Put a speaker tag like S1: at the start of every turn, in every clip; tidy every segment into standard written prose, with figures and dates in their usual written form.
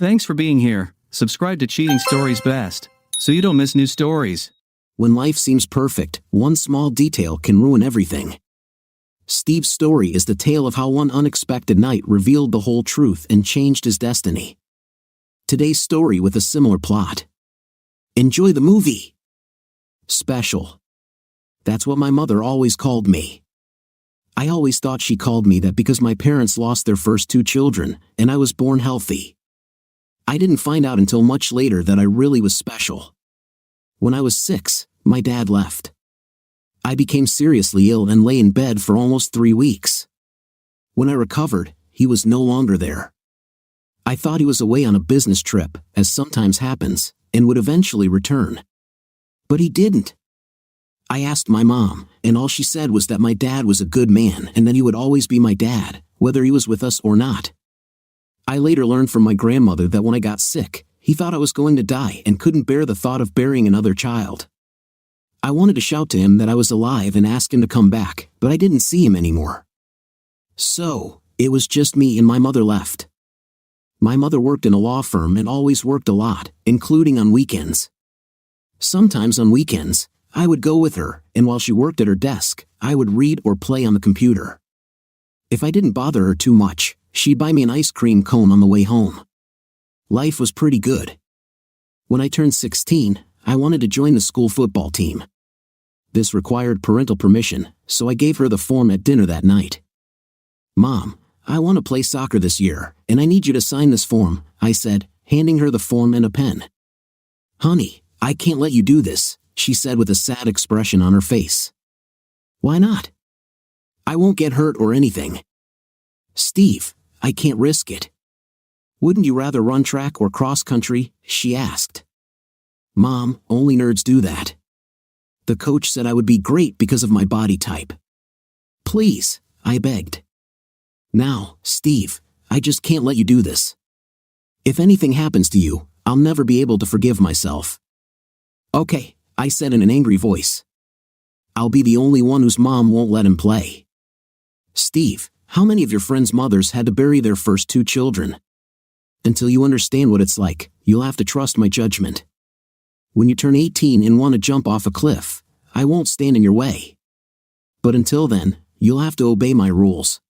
S1: Thanks for being here. Subscribe to Cheating Stories Best, so you don't miss new stories.
S2: When life seems perfect, one small detail can ruin everything. Steve's story is the tale of how one unexpected night revealed the whole truth and changed his destiny. Today's story with a similar plot. Enjoy the movie. Special. That's what my mother always called me. I always thought she called me that because my parents lost their first 2 children, and I was born healthy. I didn't find out until much later that I really was special. When I was 6, my dad left. I became seriously ill and lay in bed for almost 3 weeks. When I recovered, he was no longer there. I thought he was away on a business trip, as sometimes happens, and would eventually return. But he didn't. I asked my mom, and all she said was that my dad was a good man and that he would always be my dad, whether he was with us or not. I later learned from my grandmother that when I got sick, he thought I was going to die and couldn't bear the thought of burying another child. I wanted to shout to him that I was alive and ask him to come back, but I didn't see him anymore. So, it was just me and my mother left. My mother worked in a law firm and always worked a lot, including on weekends. Sometimes on weekends, I would go with her, and while she worked at her desk, I would read or play on the computer. If I didn't bother her too much, she'd buy me an ice cream cone on the way home. Life was pretty good. When I turned 16, I wanted to join the school football team. This required parental permission, so I gave her the form at dinner that night. "Mom, I want to play soccer this year, and I need you to sign this form," I said, handing her the form and a pen. "Honey, I can't let you do this," she said with a sad expression on her face. "Why not?" "I won't get hurt or anything." "Steve, I can't risk it." "Wouldn't you rather run track or cross country?" she asked. "Mom, only nerds do that." "The coach said I would be great because of my body type." "Please," I begged. "Now, Steve, I just can't let you do this. If anything happens to you, I'll never be able to forgive myself." "Okay," I said in an angry voice. "I'll be the only one whose mom won't let him play." "Steve, how many of your friends' mothers had to bury their first 2 children? Until you understand what it's like, you'll have to trust my judgment. When you turn 18 and want to jump off a cliff, I won't stand in your way. But until then, you'll have to obey my rules."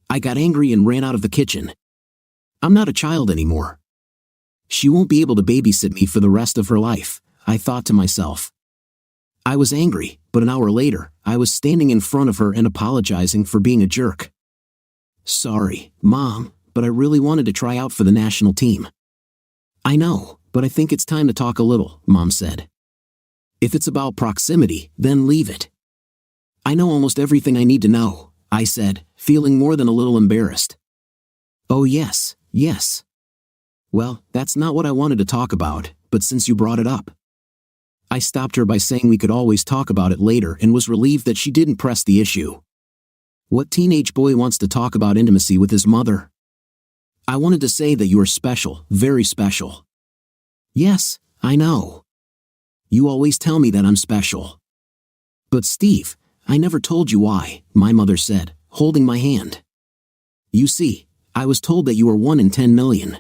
S2: I got angry and ran out of the kitchen. I'm not a child anymore. She won't be able to babysit me for the rest of her life, I thought to myself. I was angry, but an hour later, I was standing in front of her and apologizing for being a jerk. "Sorry, Mom, but I really wanted to try out for the national team." "I know, but I think it's time to talk a little," Mom said. "If it's about proximity, then leave it." "I know almost everything I need to know," I said, feeling more than a little embarrassed. "Oh yes. Well, that's not what I wanted to talk about, but since you brought it up." I stopped her by saying we could always talk about it later and was relieved that she didn't press the issue. What teenage boy wants to talk about intimacy with his mother? "I wanted to say that you are special, very special." "Yes, I know. You always tell me that I'm special." "But Steve, I never told you why," my mother said, holding my hand. "You see, I was told that you are 1 in 10 million.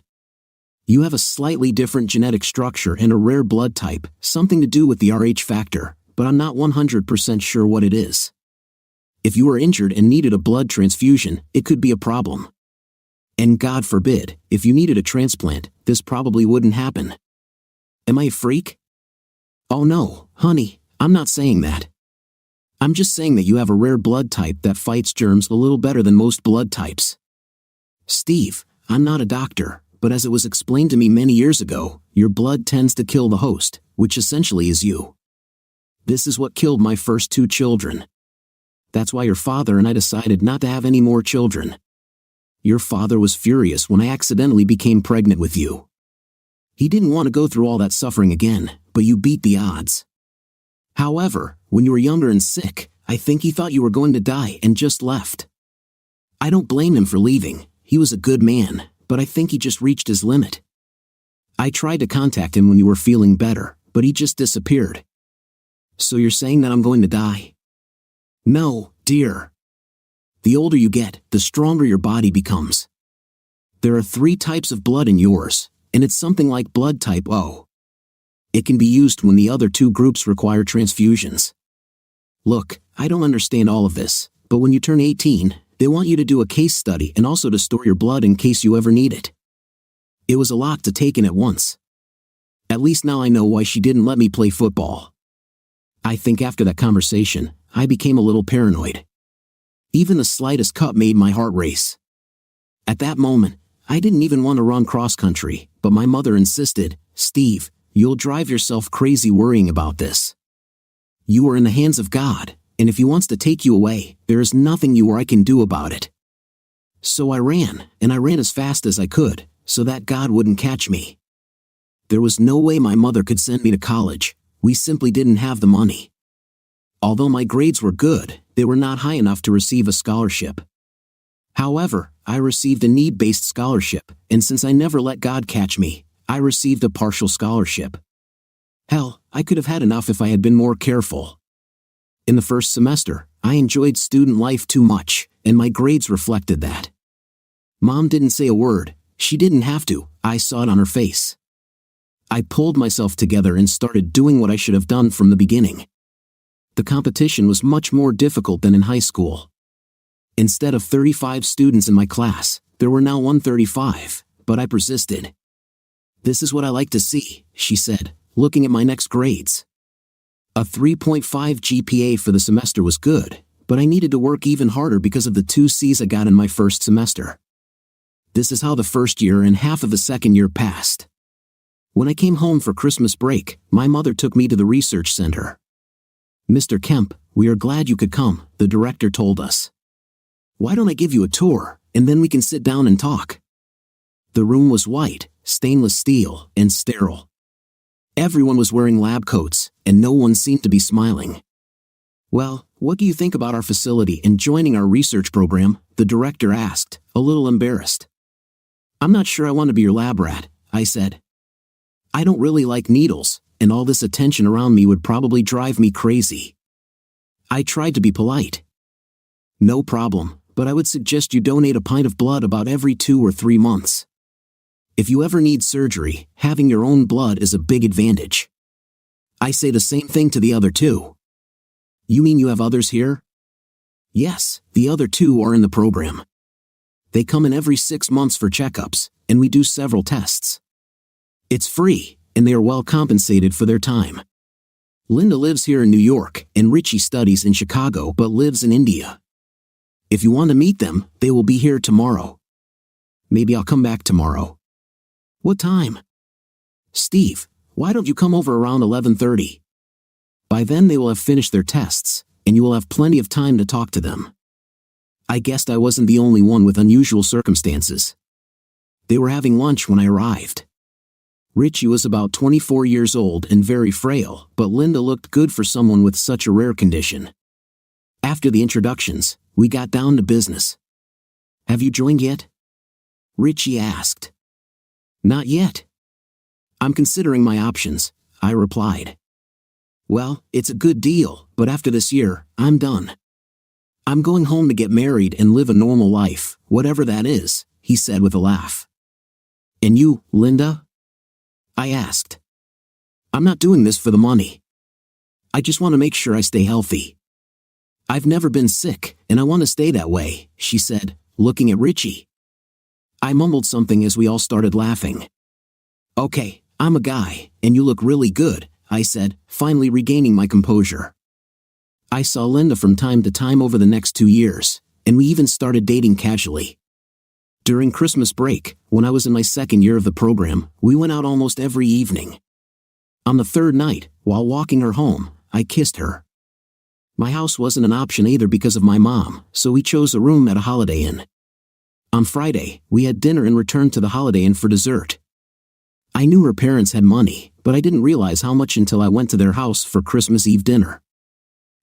S2: You have a slightly different genetic structure and a rare blood type, something to do with the Rh factor, but I'm not 100% sure what it is. If you were injured and needed a blood transfusion, it could be a problem. And God forbid, if you needed a transplant, this probably wouldn't happen. Am I a freak?" "Oh no, honey, I'm not saying that. I'm just saying that you have a rare blood type that fights germs a little better than most blood types." "Steve, I'm not a doctor, but as it was explained to me many years ago, your blood tends to kill the host, which essentially is you. This is what killed my first 2 children. That's why your father and I decided not to have any more children. Your father was furious when I accidentally became pregnant with you. He didn't want to go through all that suffering again, but you beat the odds. However, when you were younger and sick, I think he thought you were going to die and just left. I don't blame him for leaving. He was a good man, but I think he just reached his limit. I tried to contact him when you were feeling better, but he just disappeared. So you're saying that I'm going to die?" "No, dear. The older you get, the stronger your body becomes. There are 3 types of blood in yours, and it's something like blood type O. It can be used when the other 2 groups require transfusions. Look, I don't understand all of this, but when you turn 18, they want you to do a case study and also to store your blood in case you ever need it. It was a lot to take in at once. At least now I know why she didn't let me play football. I think after that conversation, I became a little paranoid. Even the slightest cut made my heart race. At that moment, I didn't even want to run cross-country, but my mother insisted, "Steve, you'll drive yourself crazy worrying about this. You are in the hands of God, and if He wants to take you away, there is nothing you or I can do about it." So I ran, and I ran as fast as I could, so that God wouldn't catch me. There was no way my mother could send me to college. We simply didn't have the money. Although my grades were good, they were not high enough to receive a scholarship. However, I received a need-based scholarship, and since I never let God catch me, I received a partial scholarship. Hell, I could have had enough if I had been more careful. In the first semester, I enjoyed student life too much, and my grades reflected that. Mom didn't say a word. She didn't have to. I saw it on her face. I pulled myself together and started doing what I should have done from the beginning. The competition was much more difficult than in high school. Instead of 35 students in my class, there were now 135, but I persisted. "This is what I like to see," she said, looking at my next grades. A 3.5 GPA for the semester was good, but I needed to work even harder because of the 2 C's I got in my first semester. This is how the first year and half of the second year passed. When I came home for Christmas break, my mother took me to the research center. "Mr. Kemp, we are glad you could come," the director told us. "Why don't I give you a tour, and then we can sit down and talk?" The room was white, stainless steel, and sterile. Everyone was wearing lab coats, and no one seemed to be smiling. "Well, what do you think about our facility and joining our research program?" the director asked, a little embarrassed. "I'm not sure I want to be your lab rat," I said. "I don't really like needles, and all this attention around me would probably drive me crazy." I tried to be polite. "No problem, but I would suggest you donate a pint of blood about every 2 or 3 months. If you ever need surgery, having your own blood is a big advantage." I say the same thing to the other 2. "You mean you have others here?" "Yes, the other 2 are in the program. They come in every 6 months for checkups, and we do several tests. It's free, and they are well compensated for their time. Linda lives here in New York, and Richie studies in Chicago but lives in India. If you want to meet them, they will be here tomorrow. Maybe I'll come back tomorrow." "What time?" "Steve, why don't you come over around 11:30? By then they will have finished their tests, and you will have plenty of time to talk to them." I guessed I wasn't the only one with unusual circumstances. They were having lunch when I arrived. Richie was about 24 years old and very frail, but Linda looked good for someone with such a rare condition. After the introductions, we got down to business. "Have you joined yet?" Richie asked. "Not yet. I'm considering my options," I replied. "Well, it's a good deal, but after this year, I'm done. I'm going home to get married and live a normal life, whatever that is," he said with a laugh. "And you, Linda?" I asked. "I'm not doing this for the money. I just want to make sure I stay healthy. I've never been sick, and I want to stay that way," she said, looking at Richie. I mumbled something as we all started laughing. "Okay, I'm a guy, and you look really good," I said, finally regaining my composure. I saw Linda from time to time over the next 2 years, and we even started dating casually. During Christmas break, when I was in my second year of the program, we went out almost every evening. On the 3rd night, while walking her home, I kissed her. My house wasn't an option either because of my mom, so we chose a room at a Holiday Inn. On Friday, we had dinner and returned to the Holiday Inn for dessert. I knew her parents had money, but I didn't realize how much until I went to their house for Christmas Eve dinner.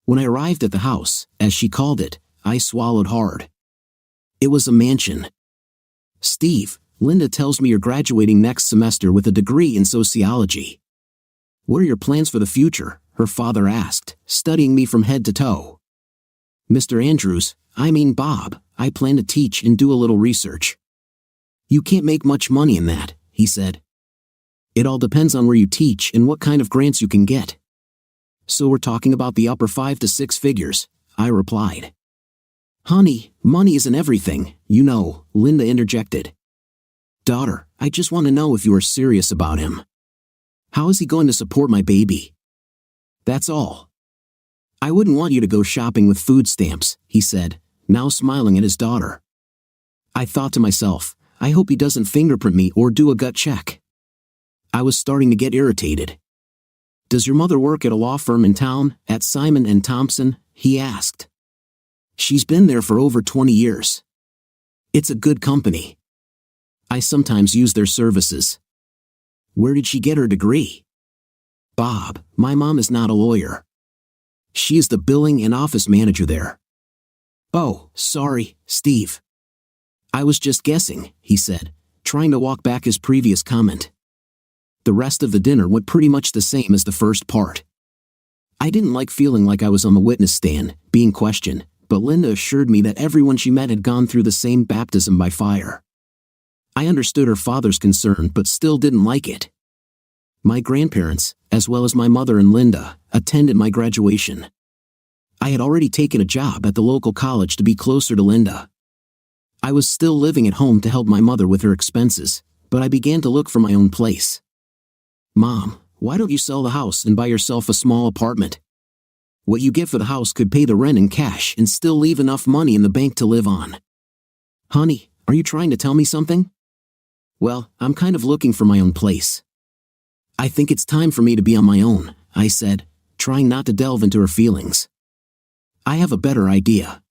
S2: When I arrived at the house, as she called it, I swallowed hard. It was a mansion. "Steve, Linda tells me you're graduating next semester with a degree in sociology. What are your plans for the future?" her father asked, studying me from head to toe. "Mr. Andrews, I mean Bob, I plan to teach and do a little research." You can't make much money in that, he said. It all depends on where you teach and what kind of grants you can get. So we're talking about the upper 5 to 6 figures, I replied. Honey, money isn't everything, you know, Linda interjected. Daughter, I just want to know if you are serious about him. How is he going to support my baby? That's all. I wouldn't want you to go shopping with food stamps, he said, now smiling at his daughter. I thought to myself, I hope he doesn't fingerprint me or do a gut check. I was starting to get irritated. Does your mother work at a law firm in town, at Simon & Thompson? He asked. She's been there for over 20 years. It's a good company. I sometimes use their services. Where did she get her degree? Bob, my mom is not a lawyer. She is the billing and office manager there. Oh, sorry, Steve. I was just guessing, he said, trying to walk back his previous comment. The rest of the dinner went pretty much the same as the first part. I didn't like feeling like I was on the witness stand, being questioned, but Linda assured me that everyone she met had gone through the same baptism by fire. I understood her father's concern but still didn't like it. My grandparents, as well as my mother and Linda, attended my graduation. I had already taken a job at the local college to be closer to Linda. I was still living at home to help my mother with her expenses, but I began to look for my own place. Mom, why don't you sell the house and buy yourself a small apartment? What you get for the house could pay the rent in cash and still leave enough money in the bank to live on. Honey, are you trying to tell me something? Well, I'm kind of looking for my own place. I think it's time for me to be on my own, I said, trying not to delve into her feelings. I have a better idea.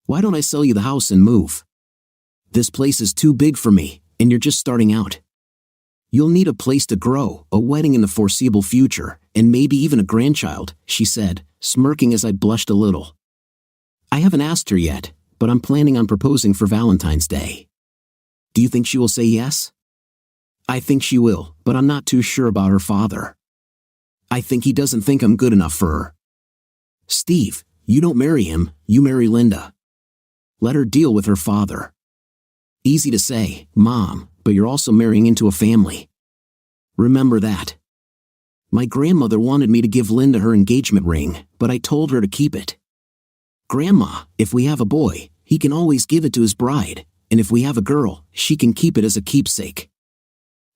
S2: Why don't I sell you the house and move? This place is too big for me, and you're just starting out. You'll need a place to grow, a wedding in the foreseeable future, and maybe even a grandchild, she said, smirking as I blushed a little. I haven't asked her yet, but I'm planning on proposing for Valentine's Day. Do you think she will say yes? I think she will, but I'm not too sure about her father. I think he doesn't think I'm good enough for her. Steve, you don't marry him, you marry Linda. Let her deal with her father. Easy to say, Mom, but you're also marrying into a family. Remember that. My grandmother wanted me to give Linda her engagement ring, but I told her to keep it. Grandma, if we have a boy, he can always give it to his bride, and if we have a girl, she can keep it as a keepsake.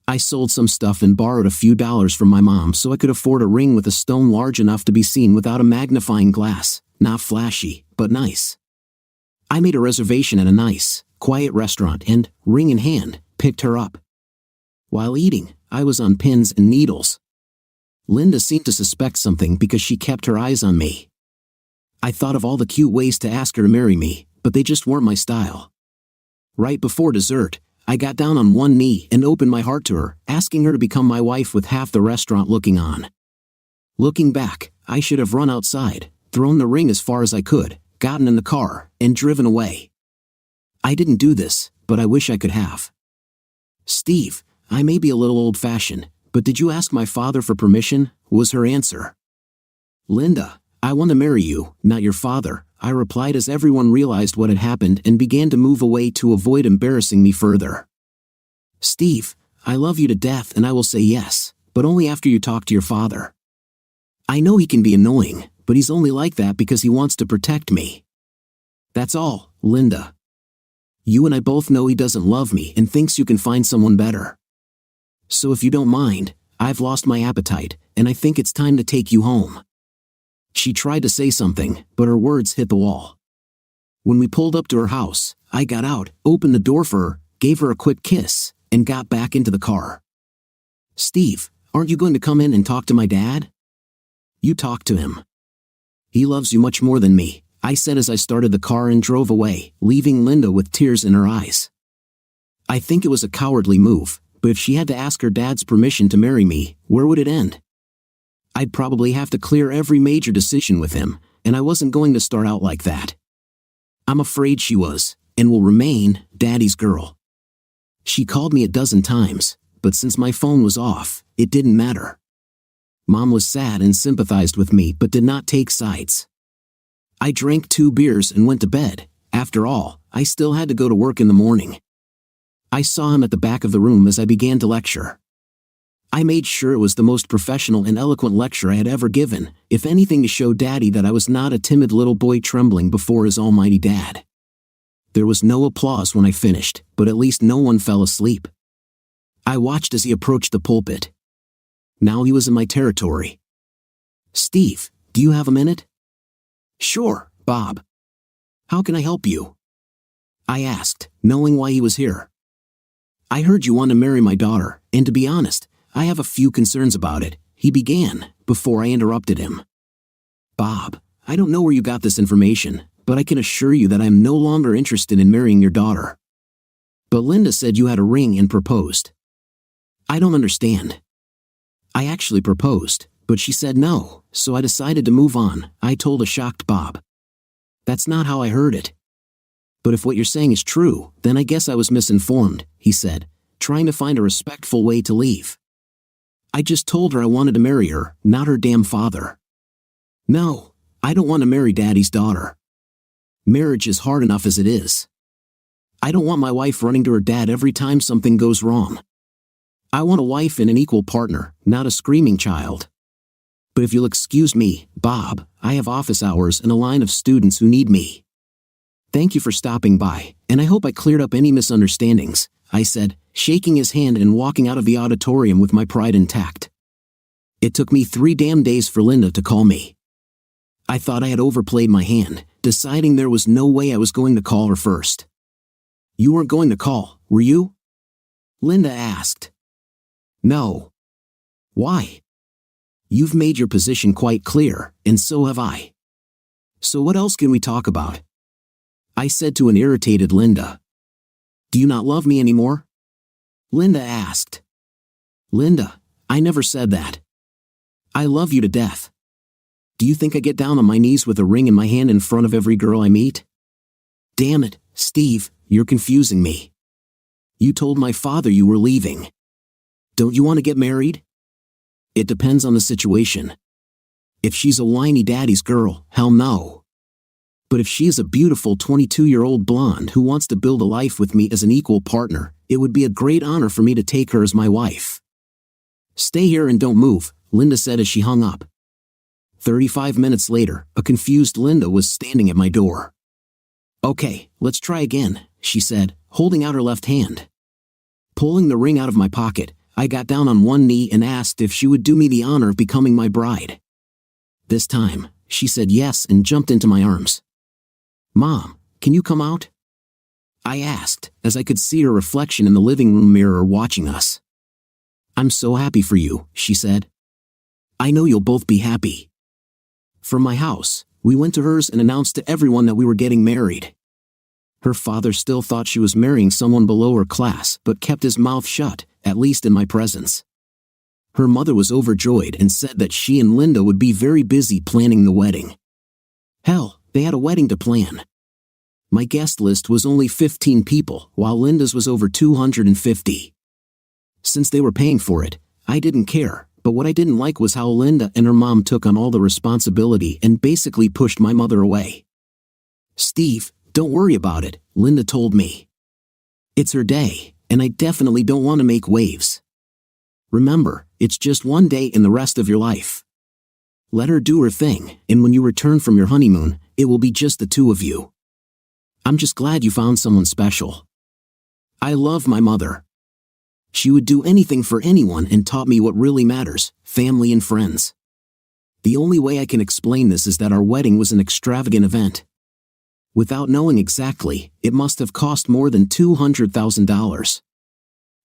S2: I sold some stuff and borrowed a few dollars from my mom so I could afford a ring with a stone large enough to be seen without a magnifying glass, not flashy, but nice. I made a reservation at a nice, quiet restaurant and, ring in hand, picked her up. While eating, I was on pins and needles. Linda seemed to suspect something because she kept her eyes on me. I thought of all the cute ways to ask her to marry me, but they just weren't my style. Right before dessert, I got down on one knee and opened my heart to her, asking her to become my wife with half the restaurant looking on. Looking back, I should have run outside, thrown the ring as far as I could, gotten in the car, and driven away. I didn't do this, but I wish I could have. Steve, I may be a little old-fashioned, but did you ask my father for permission? Was her answer. Linda, I want to marry you, not your father, I replied as everyone realized what had happened and began to move away to avoid embarrassing me further. Steve, I love you to death and I will say yes, but only after you talk to your father. I know he can be annoying, but he's only like that because he wants to protect me. That's all, Linda. You and I both know he doesn't love me and thinks you can find someone better. So if you don't mind, I've lost my appetite, and I think it's time to take you home. She tried to say something, but her words hit the wall. When we pulled up to her house, I got out, opened the door for her, gave her a quick kiss, and got back into the car. Steve, aren't you going to come in and talk to my dad? You talk to him. He loves you much more than me, I said as I started the car and drove away, leaving Linda with tears in her eyes. I think it was a cowardly move, but if she had to ask her dad's permission to marry me, where would it end? I'd probably have to clear every major decision with him, and I wasn't going to start out like that. I'm afraid she was, and will remain, Daddy's girl. She called me a dozen times, but since my phone was off, it didn't matter. Mom was sad and sympathized with me but did not take sides. I drank 2 beers and went to bed. After all, I still had to go to work in the morning. I saw him at the back of the room as I began to lecture. I made sure it was the most professional and eloquent lecture I had ever given, if anything to show Daddy that I was not a timid little boy trembling before his almighty dad. There was no applause when I finished, but at least no one fell asleep. I watched as he approached the pulpit. Now he was in my territory. "Steve, do you have a minute?" "Sure, Bob. How can I help you?" I asked, knowing why he was here. "I heard you want to marry my daughter, and to be honest, I have a few concerns about it," he began, before I interrupted him. "Bob, I don't know where you got this information, but I can assure you that I am no longer interested in marrying your daughter." "But Linda said you had a ring and proposed." "I don't understand." "I actually proposed, but she said no, so I decided to move on," I told a shocked Bob. "That's not how I heard it." "But if what you're saying is true, then I guess I was misinformed," he said, trying to find a respectful way to leave. "I just told her I wanted to marry her, not her damn father." "No, I don't want to marry Daddy's daughter. Marriage is hard enough as it is. I don't want my wife running to her dad every time something goes wrong. I want a wife and an equal partner, not a screaming child. But if you'll excuse me, Bob, I have office hours and a line of students who need me." "Thank you for stopping by, and I hope I cleared up any misunderstandings," I said, shaking his hand and walking out of the auditorium with my pride intact. It took me 3 damn days for Linda to call me. I thought I had overplayed my hand, deciding there was no way I was going to call her first. "You weren't going to call, were you?" Linda asked. "No." "Why?" "You've made your position quite clear, and so have I. So what else can we talk about?" I said to an irritated Linda. "Do you not love me anymore?" Linda asked. "Linda, I never said that. I love you to death. Do you think I get down on my knees with a ring in my hand in front of every girl I meet?" "Damn it, Steve, you're confusing me. You told my father you were leaving. Don't you want to get married?" "It depends on the situation. If she's a whiny daddy's girl, hell no. But if she is a beautiful 22-year-old blonde who wants to build a life with me as an equal partner, it would be a great honor for me to take her as my wife." "Stay here and don't move," Linda said as she hung up. 35 minutes later, a confused Linda was standing at my door. "Okay, let's try again," she said, holding out her left hand. Pulling the ring out of my pocket, I got down on one knee and asked if she would do me the honor of becoming my bride. This time, she said yes and jumped into my arms. "Mom, can you come out?" I asked, as I could see her reflection in the living room mirror watching us. "I'm so happy for you," she said. "I know you'll both be happy." From my house, we went to hers and announced to everyone that we were getting married. Her father still thought she was marrying someone below her class, but kept his mouth shut, at least in my presence. Her mother was overjoyed and said that she and Linda would be very busy planning the wedding. Hell, they had a wedding to plan. My guest list was only 15 people, while Linda's was over 250. Since they were paying for it, I didn't care, but what I didn't like was how Linda and her mom took on all the responsibility and basically pushed my mother away. "Steve, don't worry about it," Linda told me. "It's her day, and I definitely don't want to make waves. Remember, it's just one day in the rest of your life. Let her do her thing, and when you return from your honeymoon, it will be just the two of you. I'm just glad you found someone special." I love my mother. She would do anything for anyone and taught me what really matters, family and friends. The only way I can explain this is that our wedding was an extravagant event. Without knowing exactly, it must have cost more than $200,000.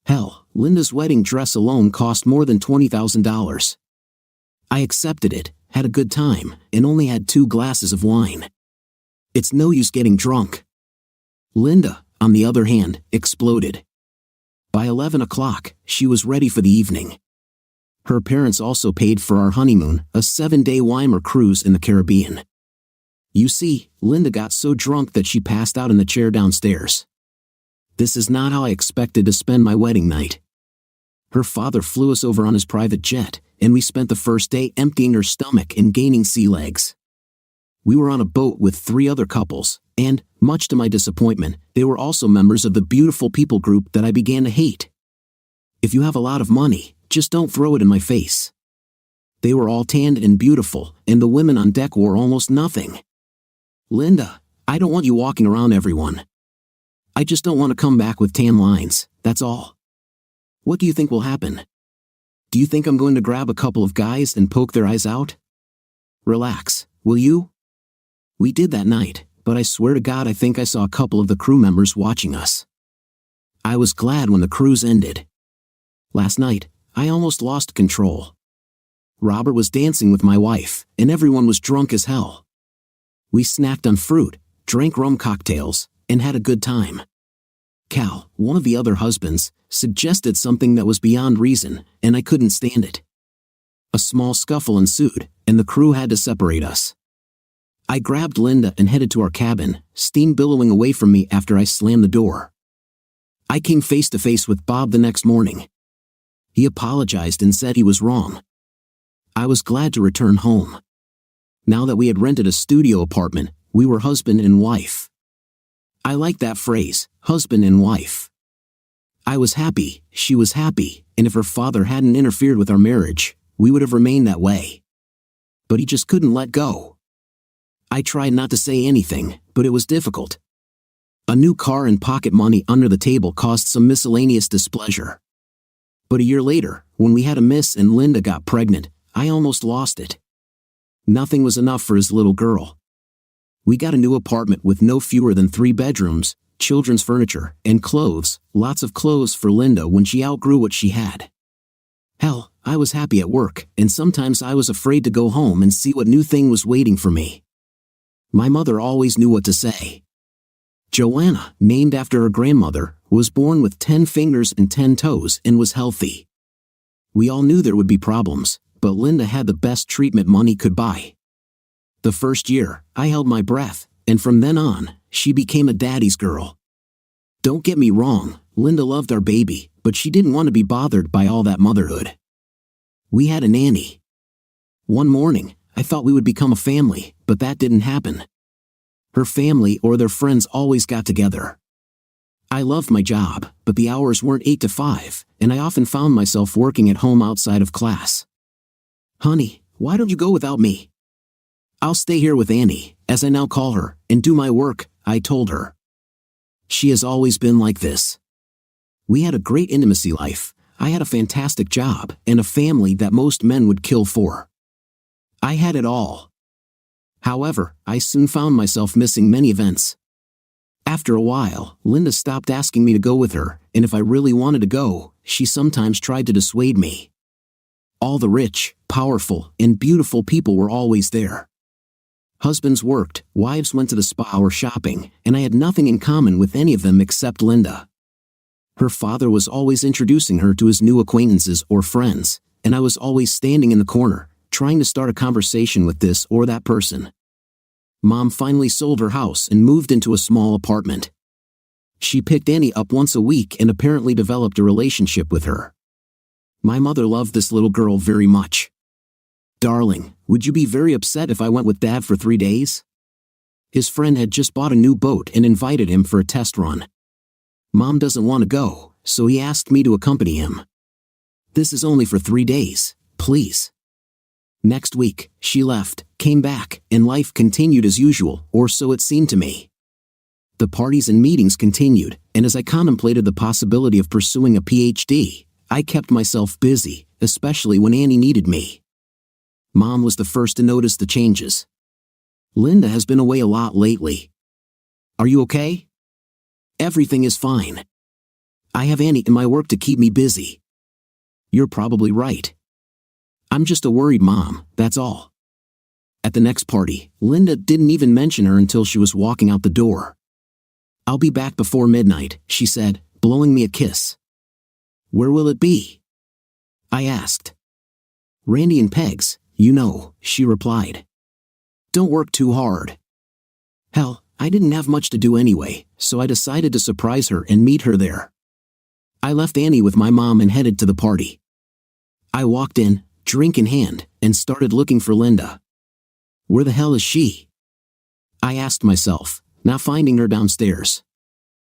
S2: Hell, Linda's wedding dress alone cost more than $20,000. I accepted it, had a good time, and only had 2 glasses of wine. It's no use getting drunk. Linda, on the other hand, exploded. By 11 o'clock, she was ready for the evening. Her parents also paid for our honeymoon, a 7-day Weimar cruise in the Caribbean. You see, Linda got so drunk that she passed out in the chair downstairs. This is not how I expected to spend my wedding night. Her father flew us over on his private jet, and we spent the first day emptying her stomach and gaining sea legs. We were on a boat with 3 other couples, and, much to my disappointment, they were also members of the beautiful people group that I began to hate. If you have a lot of money, just don't throw it in my face. They were all tanned and beautiful, and the women on deck wore almost nothing. Linda, I don't want you walking around everyone. I just don't want to come back with tan lines, that's all. What do you think will happen? Do you think I'm going to grab a couple of guys and poke their eyes out? Relax, will you? We did that night, but I swear to God I think I saw a couple of the crew members watching us. I was glad when the cruise ended. Last night, I almost lost control. Robert was dancing with my wife, and everyone was drunk as hell. We snacked on fruit, drank rum cocktails, and had a good time. Cal, one of the other husbands, suggested something that was beyond reason, and I couldn't stand it. A small scuffle ensued, and the crew had to separate us. I grabbed Linda and headed to our cabin, steam billowing away from me after I slammed the door. I came face to face with Bob the next morning. He apologized and said he was wrong. I was glad to return home. Now that we had rented a studio apartment, we were husband and wife. I like that phrase, husband and wife. I was happy, she was happy, and if her father hadn't interfered with our marriage, we would have remained that way. But he just couldn't let go. I tried not to say anything, but it was difficult. A new car and pocket money under the table caused some miscellaneous displeasure. But a year later, when we had a miss and Linda got pregnant, I almost lost it. Nothing was enough for his little girl. We got a new apartment with no fewer than 3 bedrooms, children's furniture, and clothes, lots of clothes for Linda when she outgrew what she had. Hell, I was happy at work, and sometimes I was afraid to go home and see what new thing was waiting for me. My mother always knew what to say. Joanna, named after her grandmother, was born with 10 fingers and 10 toes and was healthy. We all knew there would be problems, but Linda had the best treatment money could buy. The first year, I held my breath, and from then on, she became a daddy's girl. Don't get me wrong, Linda loved our baby, but she didn't want to be bothered by all that motherhood. We had a nanny. One morning, I thought we would become a family, but that didn't happen. Her family or their friends always got together. I loved my job, but the hours weren't 8 to 5, and I often found myself working at home outside of class. Honey, why don't you go without me? I'll stay here with Annie, as I now call her, and do my work, I told her. She has always been like this. We had a great intimacy life, I had a fantastic job, and a family that most men would kill for. I had it all. However, I soon found myself missing many events. After a while, Linda stopped asking me to go with her, and if I really wanted to go, she sometimes tried to dissuade me. All the rich, powerful, and beautiful people were always there. Husbands worked, wives went to the spa or shopping, and I had nothing in common with any of them except Linda. Her father was always introducing her to his new acquaintances or friends, and I was always standing in the corner, trying to start a conversation with this or that person. Mom finally sold her house and moved into a small apartment. She picked Annie up once a week and apparently developed a relationship with her. My mother loved this little girl very much. Darling, would you be very upset if I went with Dad for 3 days? His friend had just bought a new boat and invited him for a test run. Mom doesn't want to go, so he asked me to accompany him. This is only for 3 days, please. Next week, she left, came back, and life continued as usual, or so it seemed to me. The parties and meetings continued, and as I contemplated the possibility of pursuing a PhD, I kept myself busy, especially when Annie needed me. Mom was the first to notice the changes. Linda has been away a lot lately. Are you okay? Everything is fine. I have Annie and my work to keep me busy. You're probably right. I'm just a worried mom, that's all. At the next party, Linda didn't even mention her until she was walking out the door. I'll be back before midnight, she said, blowing me a kiss. Where will it be? I asked. Randy and Peg's, you know, she replied. Don't work too hard. Hell, I didn't have much to do anyway, so I decided to surprise her and meet her there. I left Annie with my mom and headed to the party. I walked in, drink in hand, and started looking for Linda. Where the hell is she? I asked myself, not finding her downstairs.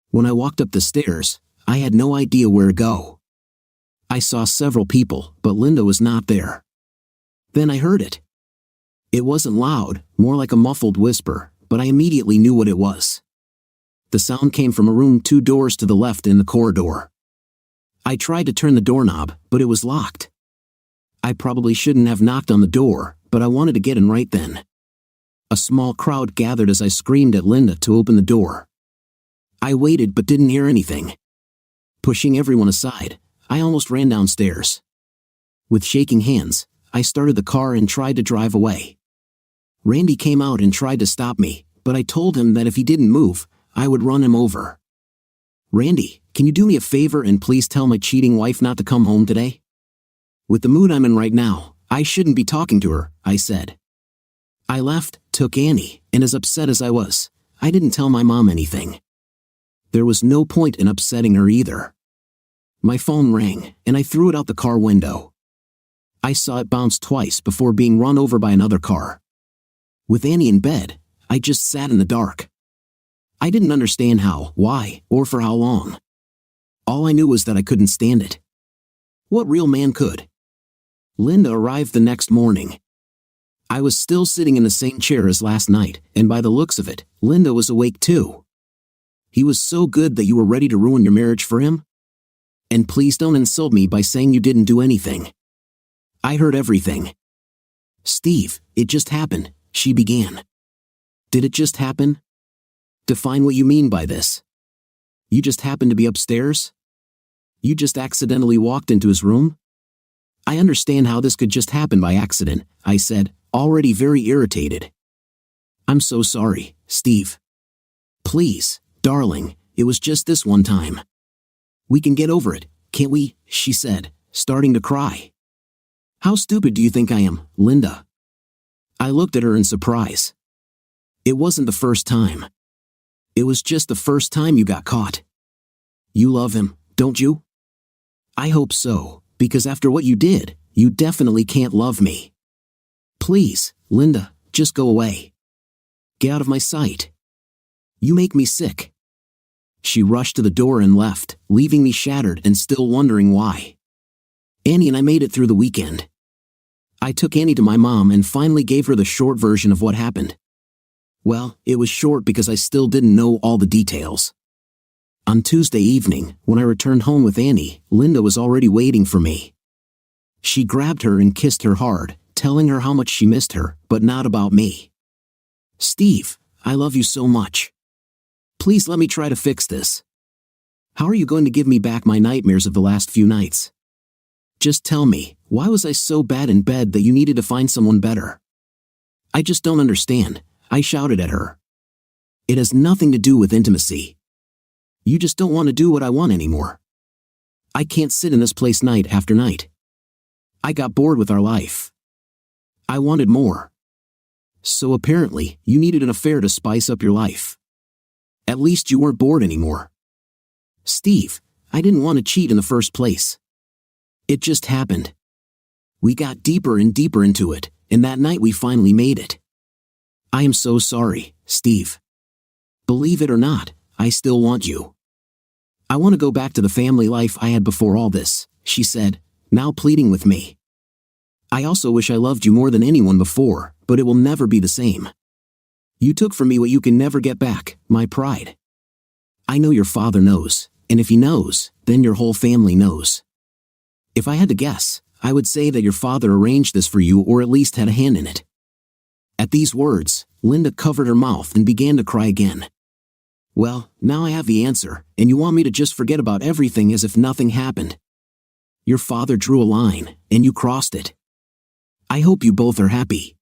S2: When I walked up the stairs, I had no idea where to go. I saw several people, but Linda was not there. Then I heard it. It wasn't loud, more like a muffled whisper, but I immediately knew what it was. The sound came from a room 2 doors to the left in the corridor. I tried to turn the doorknob, but it was locked. I probably shouldn't have knocked on the door, but I wanted to get in right then. A small crowd gathered as I screamed at Linda to open the door. I waited but didn't hear anything. Pushing everyone aside, I almost ran downstairs. With shaking hands, I started the car and tried to drive away. Randy came out and tried to stop me, but I told him that if he didn't move, I would run him over. "Randy, can you do me a favor and please tell my cheating wife not to come home today? With the mood I'm in right now, I shouldn't be talking to her," I said. I left, took Annie, and as upset as I was, I didn't tell my mom anything. There was no point in upsetting her either. My phone rang, and I threw it out the car window. I saw it bounce twice before being run over by another car. With Annie in bed, I just sat in the dark. I didn't understand how, why, or for how long. All I knew was that I couldn't stand it. What real man could? Linda arrived the next morning. I was still sitting in the same chair as last night, and by the looks of it, Linda was awake too. "He was so good that you were ready to ruin your marriage for him? And please don't insult me by saying you didn't do anything." I heard everything. "Steve, it just happened," she began. "Did it just happen? Define what you mean by this. You just happened to be upstairs? You just accidentally walked into his room?" "I understand how this could just happen by accident," I said, already very irritated. "I'm so sorry, Steve. Please, darling, it was just this one time. We can get over it, can't we?" she said, starting to cry. "How stupid do you think I am, Linda?" I looked at her in surprise. "It wasn't the first time. It was just the first time you got caught. You love him, don't you?" "I hope so, because after what you did, you definitely can't love me. Please, Linda, just go away. Get out of my sight. You make me sick." She rushed to the door and left, leaving me shattered and still wondering why. Annie and I made it through the weekend. I took Annie to my mom and finally gave her the short version of what happened. Well, it was short because I still didn't know all the details. On Tuesday evening, when I returned home with Annie, Linda was already waiting for me. She grabbed her and kissed her hard, telling her how much she missed her, but not about me. "Steve, I love you so much. Please let me try to fix this. How are you going to give me back my nightmares of the last few nights? Just tell me, why was I so bad in bed that you needed to find someone better? I just don't understand," I shouted at her. "It has nothing to do with intimacy. You just don't want to do what I want anymore. I can't sit in this place night after night. I got bored with our life. I wanted more. So apparently, you needed an affair to spice up your life. At least you weren't bored anymore. Steve, I didn't want to cheat in the first place. It just happened. We got deeper and deeper into it, and that night we finally made it. I am so sorry, Steve. Believe it or not, I still want you. I want to go back to the family life I had before all this," she said, now pleading with me. "I also wish I loved you more than anyone before, but it will never be the same. You took from me what you can never get back, my pride. I know your father knows, and if he knows, then your whole family knows. If I had to guess, I would say that your father arranged this for you or at least had a hand in it." At these words, Linda covered her mouth and began to cry again. "Well, now I have the answer, and you want me to just forget about everything as if nothing happened. Your father drew a line, and you crossed it. I hope you both are happy."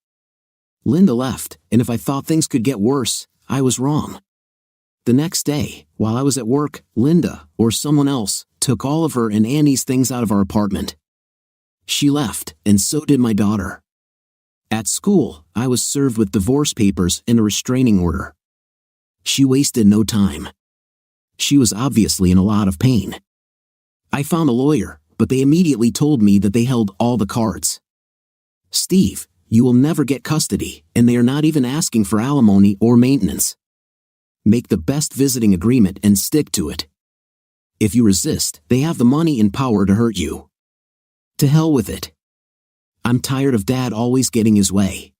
S2: Linda left, and if I thought things could get worse, I was wrong. The next day, while I was at work, Linda, or someone else, took all of her and Annie's things out of our apartment. She left, and so did my daughter. At school, I was served with divorce papers and a restraining order. She wasted no time. She was obviously in a lot of pain. I found a lawyer, but they immediately told me that they held all the cards. "Steve, you will never get custody, and they are not even asking for alimony or maintenance. Make the best visiting agreement and stick to it. If you resist, they have the money and power to hurt you. To hell with it. I'm tired of Dad always getting his way.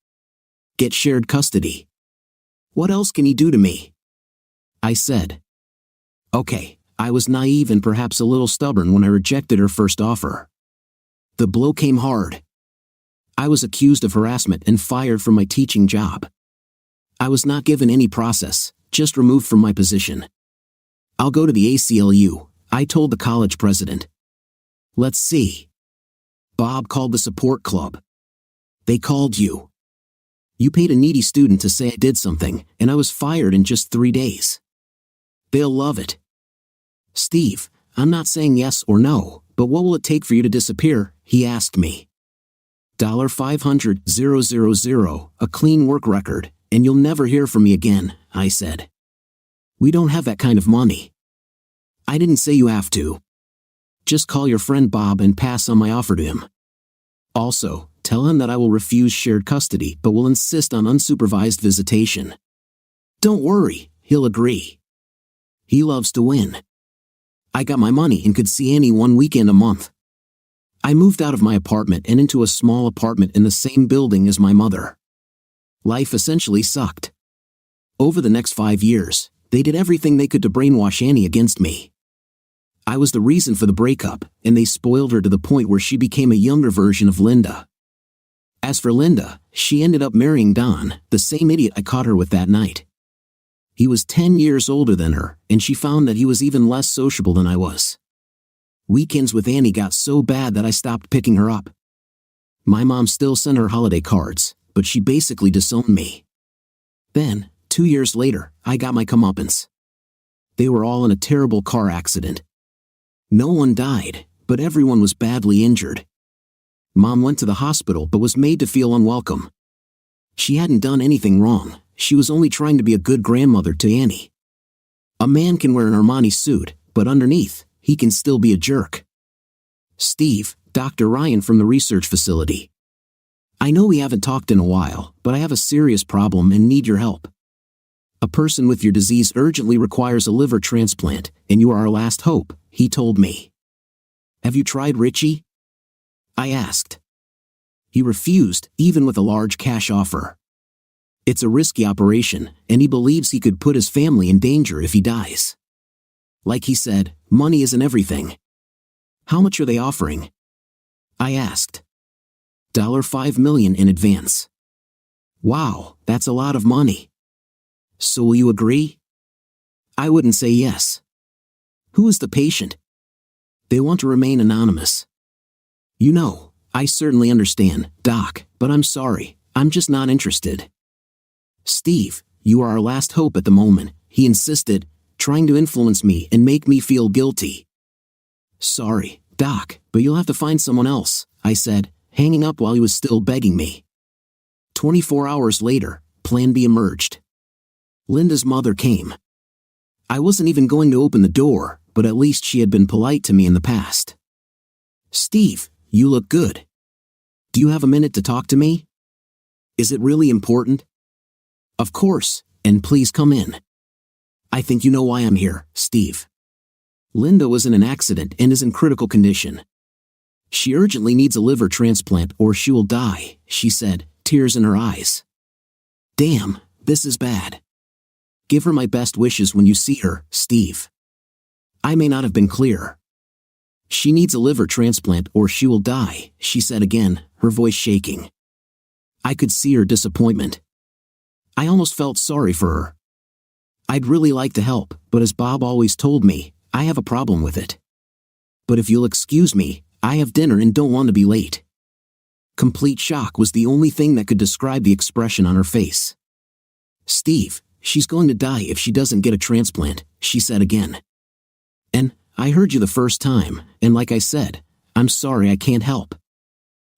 S2: Get shared custody. What else can he do to me? I said. Okay, I was naive and perhaps a little stubborn when I rejected her first offer. The blow came hard. I was accused of harassment and fired from my teaching job. I was not given any process, just removed from my position. I'll go to the ACLU, I told the college president. Let's see. Bob called the support club. They called you. You paid a needy student to say I did something, and I was fired in just 3 days. They'll love it. Steve, I'm not saying yes or no, but what will it take for you to disappear? He asked me. $500,000, a clean work record, and you'll never hear from me again, I said. We don't have that kind of money. I didn't say you have to. Just call your friend Bob and pass on my offer to him. Also, tell him that I will refuse shared custody but will insist on unsupervised visitation. Don't worry, he'll agree. He loves to win. I got my money and could see Annie 1 weekend a month. I moved out of my apartment and into a small apartment in the same building as my mother. Life essentially sucked. Over the next 5 years, they did everything they could to brainwash Annie against me. I was the reason for the breakup, and they spoiled her to the point where she became a younger version of Linda. As for Linda, she ended up marrying Don, the same idiot I caught her with that night. He was 10 years older than her, and she found that he was even less sociable than I was. Weekends with Annie got so bad that I stopped picking her up. My mom still sent her holiday cards, but she basically disowned me. Then, 2 years later, I got my comeuppance. They were all in a terrible car accident. No one died, but everyone was badly injured. Mom went to the hospital but was made to feel unwelcome. She hadn't done anything wrong, she was only trying to be a good grandmother to Annie. A man can wear an Armani suit, but underneath, he can still be a jerk. Steve, Dr. Ryan from the research facility. I know we haven't talked in a while, but I have a serious problem and need your help. A person with your disease urgently requires a liver transplant, and you are our last hope, he told me. Have you tried Richie? I asked. He refused, even with a large cash offer. It's a risky operation, and he believes he could put his family in danger if he dies. Like he said, money isn't everything. How much are they offering? I asked. $5 million in advance. Wow, that's a lot of money. So will you agree? I wouldn't say yes. Who is the patient? They want to remain anonymous. You know, I certainly understand, Doc, but I'm sorry, I'm just not interested. Steve, you are our last hope at the moment, he insisted, trying to influence me and make me feel guilty. Sorry, Doc, but you'll have to find someone else, I said, hanging up while he was still begging me. 24 hours later, Plan B emerged. Linda's mother came. I wasn't even going to open the door, but at least she had been polite to me in the past. Steve, you look good. Do you have a minute to talk to me? Is it really important? Of course, and please come in. I think you know why I'm here, Steve. Linda was in an accident and is in critical condition. She urgently needs a liver transplant or she will die, she said, tears in her eyes. Damn, this is bad. Give her my best wishes when you see her, Steve. I may not have been clear. She needs a liver transplant or she will die, she said again, her voice shaking. I could see her disappointment. I almost felt sorry for her. I'd really like to help, but as Bob always told me, I have a problem with it. But if you'll excuse me, I have dinner and don't want to be late. Complete shock was the only thing that could describe the expression on her face. Steve, she's going to die if she doesn't get a transplant, she said again. And, I heard you the first time, and like I said, I'm sorry I can't help.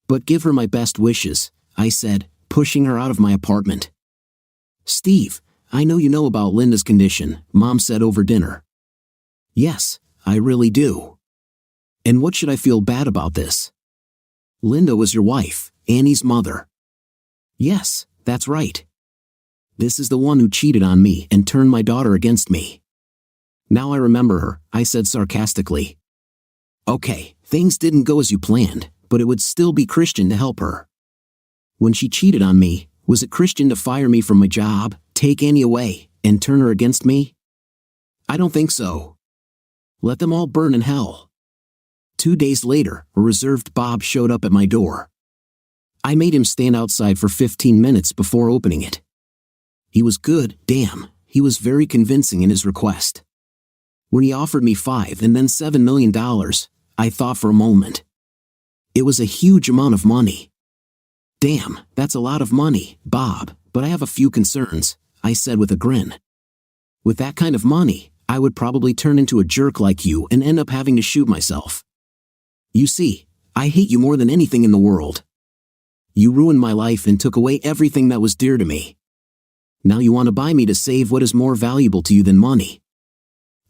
S2: But give her my best wishes, I said, pushing her out of my apartment. Steve, I know you know about Linda's condition, Mom said over dinner. Yes, I really do. And what should I feel bad about this? Linda was your wife, Annie's mother. Yes, that's right. This is the one who cheated on me and turned my daughter against me. Now I remember her, I said sarcastically. Okay, things didn't go as you planned, but it would still be Christian to help her. When she cheated on me, was it Christian to fire me from my job, take Annie away, and turn her against me? I don't think so. Let them all burn in hell. 2 days later, a reserved Bob showed up at my door. I made him stand outside for 15 minutes before opening it. He was good, damn, he was very convincing in his request. When he offered me $5 and then $7 million, I thought for a moment. It was a huge amount of money. Damn, that's a lot of money, Bob, but I have a few concerns, I said with a grin. With that kind of money, I would probably turn into a jerk like you and end up having to shoot myself. You see, I hate you more than anything in the world. You ruined my life and took away everything that was dear to me. Now you want to buy me to save what is more valuable to you than money.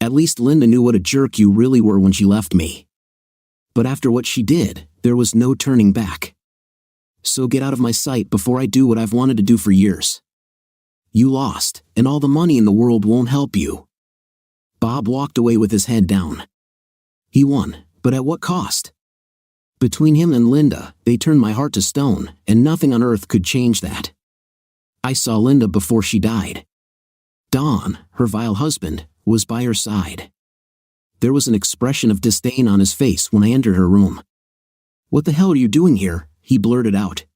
S2: At least Linda knew what a jerk you really were when she left me. But after what she did, there was no turning back. So get out of my sight before I do what I've wanted to do for years. You lost, and all the money in the world won't help you. Bob walked away with his head down. He won, but at what cost? Between him and Linda, they turned my heart to stone, and nothing on earth could change that. I saw Linda before she died. Don, her vile husband, was by her side. There was an expression of disdain on his face when I entered her room. What the hell are you doing here? He blurted out.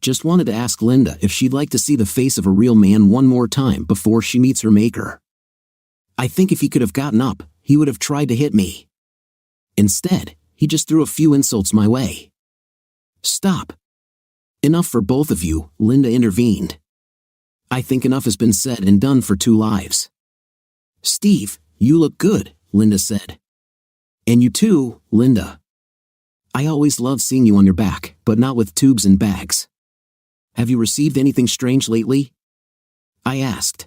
S2: Just wanted to ask Linda if she'd like to see the face of a real man one more time before she meets her maker. I think if he could have gotten up, he would have tried to hit me. Instead, he just threw a few insults my way. Stop. Enough for both of you, Linda intervened. I think enough has been said and done for 2 lives. Steve, you look good, Linda said. And you too, Linda. I always loved seeing you on your back, but not with tubes and bags. Have you received anything strange lately? I asked.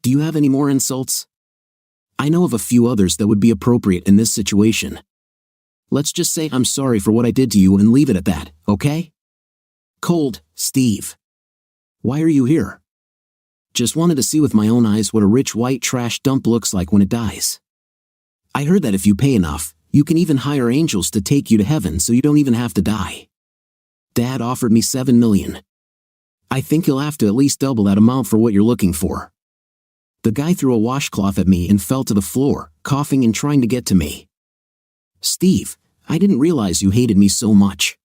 S2: Do you have any more insults? I know of a few others that would be appropriate in this situation. Let's just say I'm sorry for what I did to you and leave it at that, okay? Cold, Steve. Why are you here? Just wanted to see with my own eyes what a rich white trash dump looks like when it dies. I heard that if you pay enough, you can even hire angels to take you to heaven so you don't even have to die. Dad offered me $7 million. I think you'll have to at least double that amount for what you're looking for. The guy threw a washcloth at me and fell to the floor, coughing and trying to get to me. Steve, I didn't realize you hated me so much.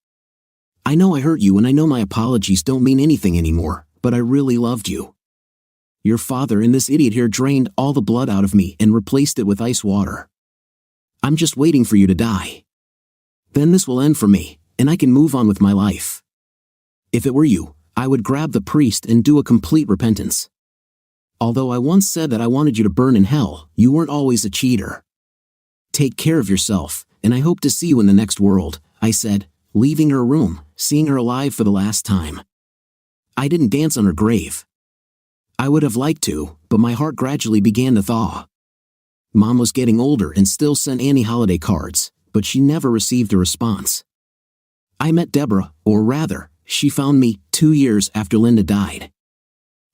S2: I know I hurt you and I know my apologies don't mean anything anymore, but I really loved you. Your father and this idiot here drained all the blood out of me and replaced it with ice water. I'm just waiting for you to die. Then this will end for me, and I can move on with my life. If it were you, I would grab the priest and do a complete repentance. Although I once said that I wanted you to burn in hell, you weren't always a cheater. Take care of yourself, and I hope to see you in the next world, I said, leaving her room, seeing her alive for the last time. I didn't dance on her grave. I would have liked to, but my heart gradually began to thaw. Mom was getting older and still sent Annie holiday cards, but she never received a response. I met Deborah, or rather, she found me 2 years after Linda died.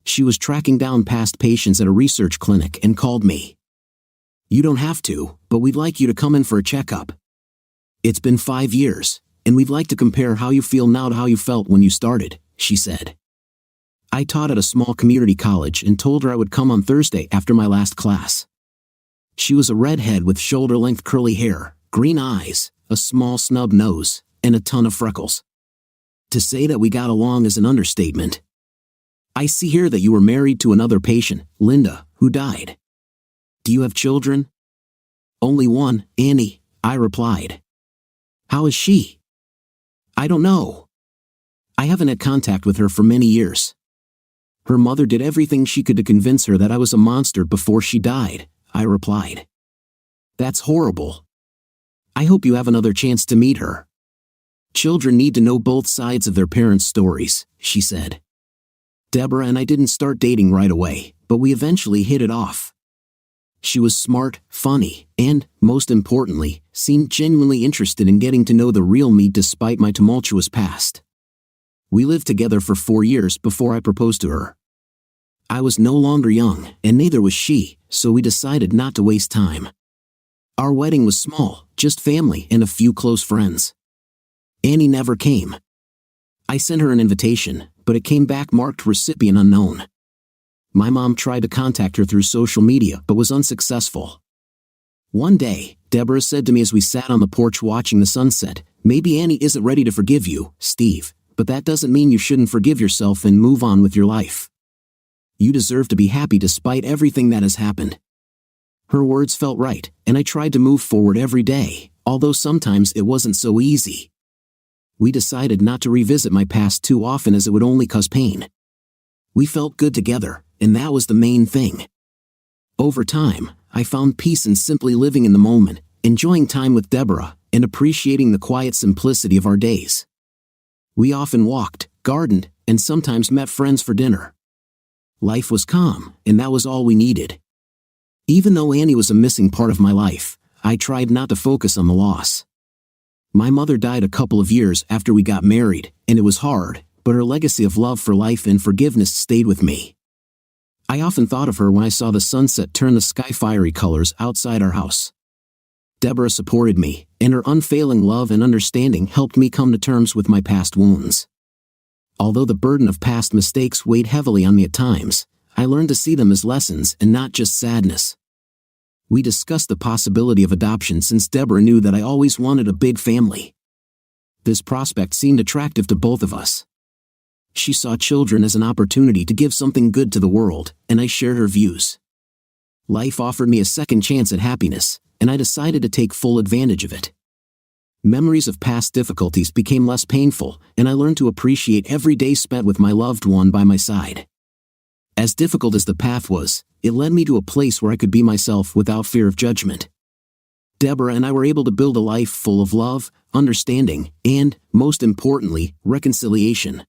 S2: She was tracking down past patients at a research clinic and called me. You don't have to, but we'd like you to come in for a checkup. It's been 5 years, and we'd like to compare how you feel now to how you felt when you started, she said. I taught at a small community college and told her I would come on Thursday after my last class. She was a redhead with shoulder-length curly hair, green eyes, a small snub nose, and a ton of freckles. To say that we got along is an understatement. I see here that you were married to another patient, Linda, who died. Do you have children? Only one, Annie, I replied. How is she? I don't know. I haven't had contact with her for many years. Her mother did everything she could to convince her that I was a monster before she died, I replied. That's horrible. I hope you have another chance to meet her. Children need to know both sides of their parents' stories, she said. Deborah and I didn't start dating right away, but we eventually hit it off. She was smart, funny, and, most importantly, seemed genuinely interested in getting to know the real me despite my tumultuous past. We lived together for 4 years before I proposed to her. I was no longer young, and neither was she, so we decided not to waste time. Our wedding was small, just family and a few close friends. Annie never came. I sent her an invitation, but it came back marked recipient unknown. My mom tried to contact her through social media but was unsuccessful. One day, Deborah said to me as we sat on the porch watching the sunset, "Maybe Annie isn't ready to forgive you, Steve, but that doesn't mean you shouldn't forgive yourself and move on with your life. You deserve to be happy despite everything that has happened." Her words felt right, and I tried to move forward every day, although sometimes it wasn't so easy. We decided not to revisit my past too often as it would only cause pain. We felt good together, and that was the main thing. Over time, I found peace in simply living in the moment, enjoying time with Deborah, and appreciating the quiet simplicity of our days. We often walked, gardened, and sometimes met friends for dinner. Life was calm, and that was all we needed. Even though Annie was a missing part of my life, I tried not to focus on the loss. My mother died a couple of years after we got married, and it was hard, but her legacy of love for life and forgiveness stayed with me. I often thought of her when I saw the sunset turn the sky fiery colors outside our house. Deborah supported me, and her unfailing love and understanding helped me come to terms with my past wounds. Although the burden of past mistakes weighed heavily on me at times, I learned to see them as lessons and not just sadness. We discussed the possibility of adoption since Deborah knew that I always wanted a big family. This prospect seemed attractive to both of us. She saw children as an opportunity to give something good to the world, and I shared her views. Life offered me a second chance at happiness, and I decided to take full advantage of it. Memories of past difficulties became less painful, and I learned to appreciate every day spent with my loved one by my side. As difficult as the path was, it led me to a place where I could be myself without fear of judgment. Deborah and I were able to build a life full of love, understanding, and, most importantly, reconciliation.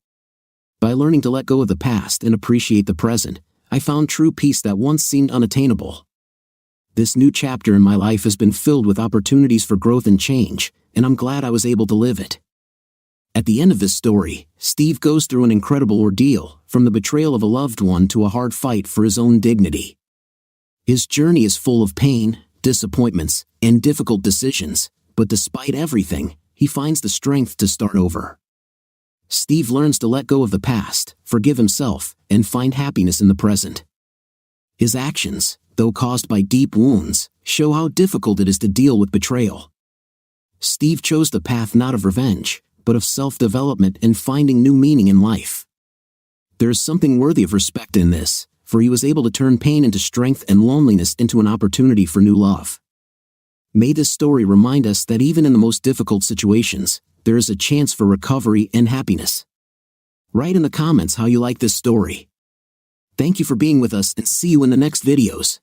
S2: By learning to let go of the past and appreciate the present, I found true peace that once seemed unattainable. This new chapter in my life has been filled with opportunities for growth and change, and I'm glad I was able to live it. At the end of this story, Steve goes through an incredible ordeal, from the betrayal of a loved one to a hard fight for his own dignity. His journey is full of pain, disappointments, and difficult decisions, but despite everything, he finds the strength to start over. Steve learns to let go of the past, forgive himself, and find happiness in the present. His actions, though caused by deep wounds, show how difficult it is to deal with betrayal. Steve chose the path not of revenge, but of self-development and finding new meaning in life. There is something worthy of respect in this, for he was able to turn pain into strength and loneliness into an opportunity for new love. May this story remind us that even in the most difficult situations, there is a chance for recovery and happiness. Write in the comments how you like this story. Thank you for being with us and see you in the next videos.